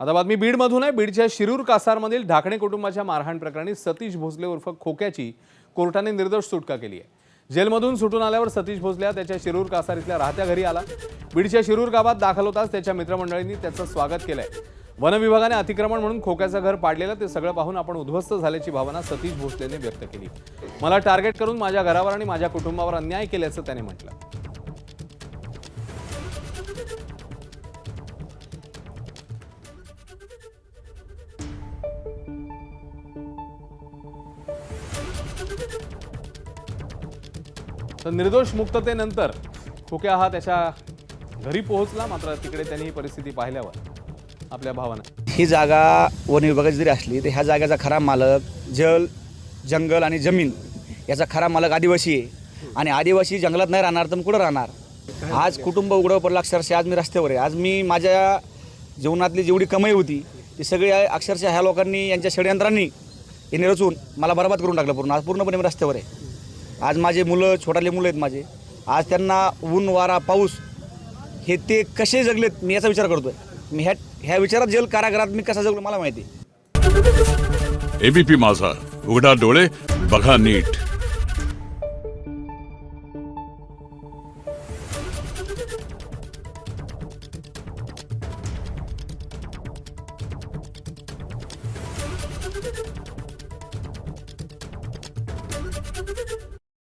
आता बातमी बीडमधून आहे। बीडच्या शिरूर कासारमधील ढाकणे कुटुंबाच्या मारहाण प्रकरणी सतीश भोसले उर्फ खोक्याची कोर्टाने निर्दोष सुटका केली आहे। जेलमधून सुटून आल्यावर सतीश भोसले त्याच्या शिरूर कासार इथल्या राहत्या घरी आला। बीडच्या शिरूर गावात दाखल होताच त्याच्या मित्रमंडळींनी त्याचं स्वागत केलंय। वन विभागाने अतिक्रमण म्हणून खोक्याचं घर पाडलेलं ते सगळं पाहून आपण उद्ध्वस्त झाल्याची भावना सतीश भोसलेने व्यक्त केली। मला टार्गेट करून माझ्या घरावर आणि माझ्या कुटुंबावर अन्याय केल्याचं त्याने म्हटलं। तर निर्दोष मुक्ततेनंतर खोक्या हा त्याच्या घरी पोहोचला, मात्र तिकडे त्यांनी ही परिस्थिती पाहिल्यावर आपल्या भावना। ही जागा वन विभागाची जरी असली तर ह्या जागेचा खरा मालक जल, जंगल आणि जमीन याचा खरा मालक आदिवासी आहे आणि आदिवासी जंगलात नाही राहणार तर कुठं राहणार। आज कुटुंब उघडं पडलं अक्षरशः। आज मी रस्त्यावर आहे। आज मी माझ्या जीवनातली जेवढी कमाई होती ती सगळी अक्षरशः ह्या लोकांनी यांच्या षडयंत्रांनी हे रचून मला बरबाद करून टाकलं पूर्ण। आज पूर्णपणे मी रस्त्यावर आहे। आज माझे मुलं, छोटाले मुलं आहेत माझे, आज त्यांना ऊन वारा पाऊस हे ते कसे जगलेत मी याचा विचार करतोय। मी ह्या विचारात जेल कारागृहात मी कसा जगलो मला माहिती। एबीपी माझा, उघडा डोळे बघा नीट।